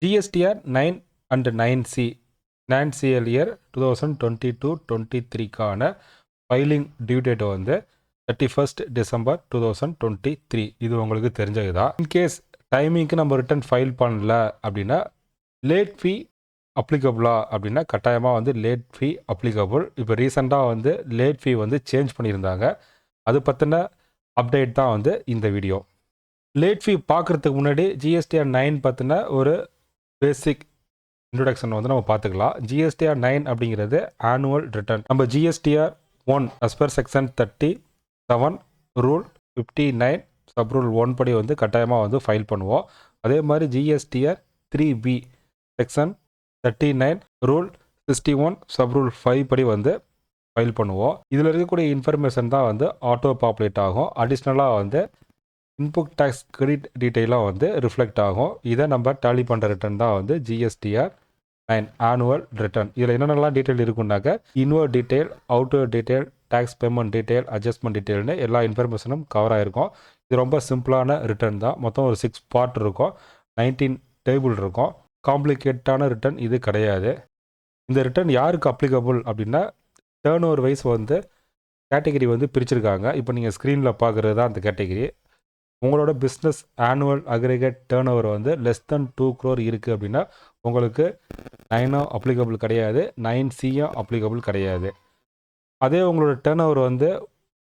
GSTR-9 and 9C financial year 2022-23க்கான filing due date வந்து 31st December 2023. இது உங்களுக்கு தெரிஞ்சது தான். இன்கேஸ் டைமிங்க்கு நம்ம ரிட்டர்ன் ஃபைல் பண்ணல அப்படின்னா லேட் ஃபீ அப்ளிகபிளா அப்படின்னா கட்டாயமாக வந்து லேட் ஃபீ அப்ளிகபிள். இப்போ ரீசெண்டாக வந்து லேட் ஃபீ வந்து சேஞ்ச் பண்ணியிருந்தாங்க. அது பற்றின அப்டேட் தான் வந்து இந்த வீடியோ. லேட் ஃபீ பார்க்குறதுக்கு முன்னாடி GSTR-9 பற்றின ஒரு பேசிக் இன்ட்ரொடக்ஷன் வந்து நம்ம பார்த்துக்கலாம். GSTR-9 அப்படிங்கிறது ஆனுவல் ரிட்டர்ன். நம்ம GSTR-1 as per section 37 rule 59 sub rule 1 படி வந்து கட்டாயமாக வந்து ஃபைல் பண்ணுவோம். அதே மாதிரி GSTR-3B section 39 rule 61 sub rule 5 படி வந்து ஃபைல் பண்ணுவோம். இதில் இருக்கக்கூடிய இன்ஃபர்மேஷன் தான் வந்து ஆட்டோ பாப்புலேட் ஆகும். அடிஷ்னலாக வந்து இன்புட் டேக்ஸ் கிரெடிட் டீட்டெயிலாக வந்து ரிஃப்ளெக்ட் ஆகும். இதை நம்ம டேலி பண்ணுற ரிட்டர்ன் தான் வந்து GSTR-9 ஆனுவல் ரிட்டர்ன். இதில் என்னென்னலாம் டீட்டெயில் இருக்குன்னாக்க inward detail, outward detail, tax payment detail, adjustment டீட்டெயில்னு எல்லா இன்ஃபர்மேஷனும் கவர் ஆகிருக்கும். இது ரொம்ப சிம்பிளான ரிட்டர்ன் தான். மொத்தம் ஒரு 6 பார்ட் இருக்கும், 19 டேபிள் இருக்கும். காம்ப்ளிகேட்டான ரிட்டர்ன் இது கிடையாது. இந்த ரிட்டர்ன் யாருக்கு அப்ளிகபிள் அப்படின்னா டேர்ன் ஓவர் வைஸ் வந்து கேட்டகரி வந்து பிரிச்சிருக்காங்க. இப்போ நீங்கள் ஸ்க்ரீனில் பார்க்குறது தான் அந்த கேட்டகரி. உங்களோட business annual aggregate turn over வந்து லெஸ் தென் 2 crore இருக்குது அப்படின்னா உங்களுக்கு 9 அப்ளிகபிள் கிடையாது, 9C அப்ளிகபிள் கிடையாது. அதே உங்களோட டேர்ன் ஓவர் வந்து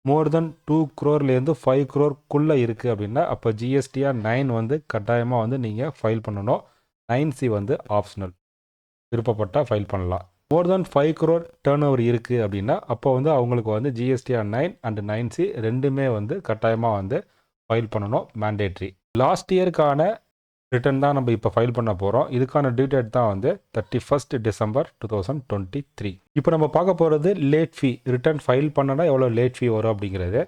மோர் தென் 2 crore 5 crore இருக்குது அப்படின்னா அப்போ GSTR-9 வந்து கட்டாயமாக வந்து நீங்கள் ஃபைல் பண்ணணும். 9C வந்து ஆப்ஷனல், விருப்பப்பட்டால் ஃபைல் பண்ணலாம். மோர் தென் 5 crore டேர்ன் ஓவர் இருக்குது அப்படின்னா அப்போ வந்து அவங்களுக்கு வந்து GSTR-9 அண்ட் 9C ரெண்டுமே வந்து கட்டாயமாக வந்து ஃபைல் பண்ணணும், மேண்டேட்ரி. லாஸ்ட் இயருக்கான ரிட்டர்ன் தான் நம்ம இப்போ ஃபைல் பண்ண போகிறோம். இதுக்கான டியூ டேட் தான் வந்து 31st டிசம்பர் 2023. இப்போ நம்ம பார்க்க போகிறது லேட் ஃபீ. ரிட்டர்ன் ஃபைல் பண்ணனா எவ்வளோ லேட் ஃபீ வரும் அப்படிங்கிறது.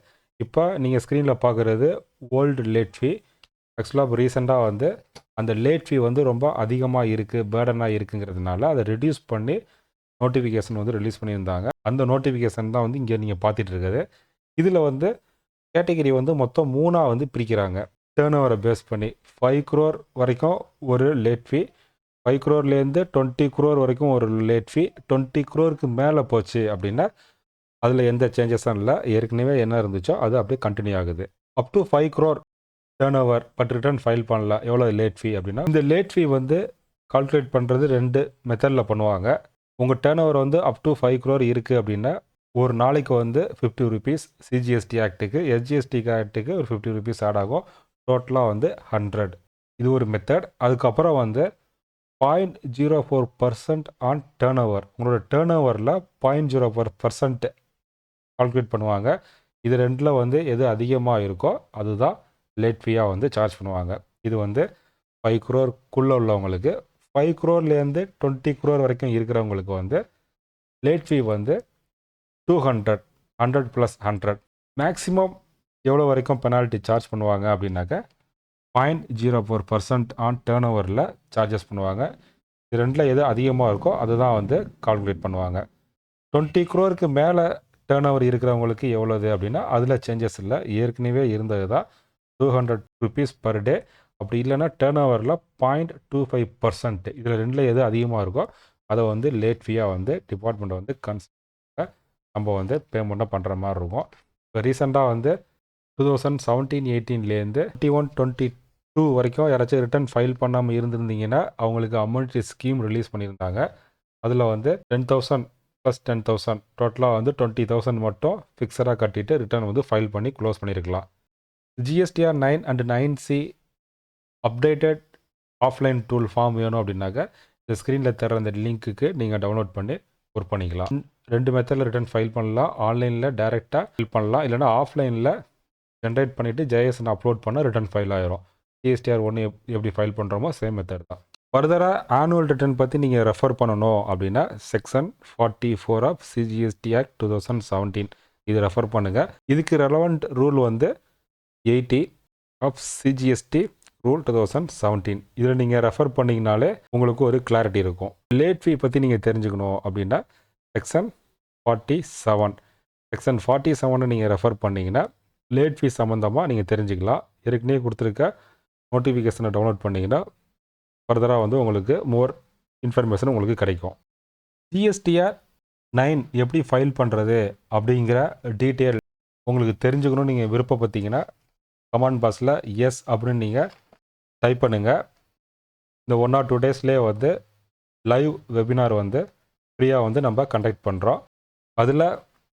இப்போ நீங்கள் ஸ்க்ரீனில் பார்க்குறது ஓல்டு லேட் ஃபீ. ஆக்சுவலாக ரீசெண்டாக வந்து அந்த லேட் ஃபீ வந்து ரொம்ப அதிகமாக இருக்குது, பேர்டனாக இருக்குங்கிறதுனால அதை ரெடியூஸ் பண்ணி நோட்டிஃபிகேஷன் வந்து ரிலீஸ் பண்ணியிருந்தாங்க. அந்த நோட்டிஃபிகேஷன் தான் வந்து இங்கே நீங்கள் பார்த்துட்டு இருக்குது. இதில் வந்து கேட்டகரி வந்து மொத்தம் 3 வந்து பிரிக்கிறாங்க. டேர்ன் ஓவரை பேஸ் பண்ணி 5 crore வரைக்கும் ஒரு லேட் ஃபீ, 5 crore 20 crore வரைக்கும் ஒரு லேட் ஃபீ, 20 crore மேலே போச்சு அப்படின்னா அதில் எந்த சேஞ்சஸும் இல்லை, ஏற்கனவே என்ன இருந்துச்சோ அது அப்படியே கண்டினியூ ஆகுது. Up to 5 crore turn over but return file பண்ணலாம், எவ்வளோ லேட் ஃபீ அப்படின்னா இந்த லேட் ஃபீ வந்து கால்குலேட் பண்ணுறது 2 மெத்தடில் பண்ணுவாங்க. உங்கள் டேர்ன் ஓவர் வந்து அப் டு 5 crore இருக்குது அப்படின்னா ஒரு நாளைக்கு வந்து 50 rupees CGST ஆக்ட்டுக்கு, SGST ஆக்ட்டுக்கு ஒரு 50 rupees ஆட் ஆகும். டோட்டலாக வந்து 100. இது ஒரு மெத்தட். அதுக்கப்புறம் வந்து 0.04% ஆன் டேர்ன் ஓவர். உங்களோட டேர்ன் ஓவரில் 0.04% கால்குலேட் பண்ணுவாங்க. இது ரெண்டில் வந்து எது அதிகமாக இருக்கோ அதுதான் லேட் ஃபீயாக வந்து சார்ஜ் பண்ணுவாங்க. இது வந்து 5 crore உள்ளவங்களுக்கு, 5 crore 20 crore வரைக்கும் இருக்கிறவங்களுக்கு வந்து லேட் ஃபீ வந்து 200, 100 + 100. மேக்ஸிமம் எவ்வளோ வரைக்கும் பெனால்ட்டி சார்ஜ் பண்ணுவாங்க அப்படின்னாக்க 0.04% ஆன் டேர்ன் ஓவரில் சார்ஜஸ் பண்ணுவாங்க. இது ரெண்டில் எது அதிகமாக இருக்கோ அதுதான் வந்து கால்குலேட் பண்ணுவாங்க. 20 crore மேலே டேர்ன் ஓவர் இருக்கிறவங்களுக்கு எவ்வளோது அப்படின்னா அதில் சேஞ்சஸ் இல்லை, ஏற்கனவே இருந்தது தான் 200 rupees per day. அப்படி இல்லைன்னா டேர்ன் ஓவரில் 0.25%. இதில் ரெண்டில் எது அதிகமாக இருக்கோ அதை வந்து லேட் ஃபீயாக வந்து டிபார்ட்மெண்ட் வந்து நம்ம வந்து பேமெண்ட்டாக பண்ணுற மாதிரி இருக்கும். இப்போ ரீசெண்டாக வந்து 2017-18 21-22 வரைக்கும் யாராச்சும் ரிட்டர்ன் ஃபைல் பண்ணாமல் இருந்திருந்தீங்கன்னா அவங்களுக்கு அம்யூனிட்டி ஸ்கீம் ரிலீஸ் பண்ணியிருந்தாங்க. அதில் வந்து 10,000 + 10,000 டோட்டலாக வந்து 20,000 மட்டும் ஃபிக்ஸடாக கட்டிட்டு ரிட்டர்ன் வந்து ஃபைல் பண்ணி க்ளோஸ் பண்ணியிருக்கலாம். GSTR-9 and 9C updated offline tool form வேணும் அப்படின்னாக்க இந்த ஸ்க்ரீனில் தர அந்த லிங்க்குக்கு நீங்கள் டவுன்லோட் பண்ணி ஒர்க் பண்ணிக்கலாம். 2 மெத்தடில் ரிட்டர்ன் ஃபைல் பண்ணலாம். ஆன்லைனில் டைரெக்டாக ஃபில் பண்ணலாம், இல்லைனா ஆஃப்லைனில் ஜென்ரேட் பண்ணிவிட்டு JSN அப்லோட் பண்ண ரிட்டர்ன் ஃபைல் ஆயிரும். GSTR-1 எப்படி ஃபைல் பண்ணுறோமோ சேம் மெத்தட் தான். ஃபர்தராக ஆனுவல் ரிட்டர்ன் பற்றி நீங்கள் ரெஃபர் பண்ணணும் அப்படின்னா செக்ஷன் 44 ஆஃப் CGST Act 2017 இது ரெஃபர் பண்ணுங்கள். இதுக்கு ரெலவெண்ட் ரூல் வந்து 80 ஆஃப் CGST ரூல் 2017. இதில் நீங்கள் ரெஃபர் பண்ணிங்கனாலே உங்களுக்கு ஒரு கிளாரிட்டி இருக்கும். லேட் ஃபீ பற்றி நீங்கள் தெரிஞ்சுக்கணும் அப்படின்னா செக்ஷன் 47 செக்ஷன் 47 நீங்கள் ரெஃபர் பண்ணிங்கன்னா லேட் ஃபீ சம்மந்தமாக நீங்கள் தெரிஞ்சுக்கலாம். ஏற்கனவே கொடுத்துருக்க நோட்டிஃபிகேஷனை டவுன்லோட் பண்ணிங்கன்னா ஃபர்தராக வந்து உங்களுக்கு மோர் இன்ஃபர்மேஷன் உங்களுக்கு கிடைக்கும். GSTR-9 எப்படி ஃபைல் பண்ணுறது அப்படிங்கிற டீட்டெயில் உங்களுக்கு தெரிஞ்சுக்கணும்னு நீங்கள் விருப்பப்பட்டீங்கன்னா கமெண்ட் பாக்ஸில் எஸ் அப்படின்னு நீங்கள் டைப் பண்ணுங்கள். இந்த 1 or 2 டேஸ்லேயே வந்து லைவ் வெபினார் வந்து ஃப்ரீயாக வந்து நம்ம கண்டக்ட் பண்ணுறோம். அதில்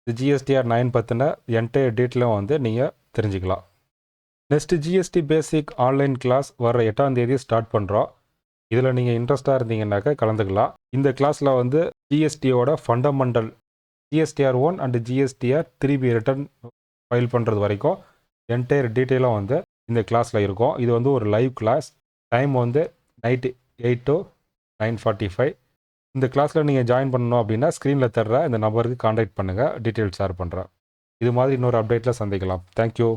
GSTR-9 பற்றின என்டையர் டீட்டெயிலும் வந்து நீங்கள் தெரிஞ்சுக்கலாம். நெக்ஸ்ட் ஜிஎஸ்டி பேசிக் ஆன்லைன் கிளாஸ் வர 8ஆம் தேதி ஸ்டார்ட் பண்ணுறோம். இதில் நீங்கள் இன்ட்ரெஸ்டாக இருந்தீங்கன்னாக்கா கலந்துக்கலாம். இந்த கிளாஸில் வந்து ஜிஎஸ்டியோட fundamental GSTR-1 and GSTR-3 return file பண்ணுறது வரைக்கும் என்டையர் டீட்டெயிலும் வந்து இந்த கிளாஸில் இருக்கும். இது வந்து ஒரு லைவ் கிளாஸ். டைம் வந்து நைட்டு 8 to 9:45. இந்த கிளாஸில் நீங்கள் ஜாயின் பண்ணணும் அப்படின்னா ஸ்க்ரீனில் தர்ற இந்த நம்பருக்கு கான்டாக்ட் பண்ணுங்கள். டீட்டெயில்ஸ் ஷேர் பண்ணுறேன். இது மாதிரி இன்னொரு அப்டேட்டில் சந்திக்கலாம். தேங்க்யூ.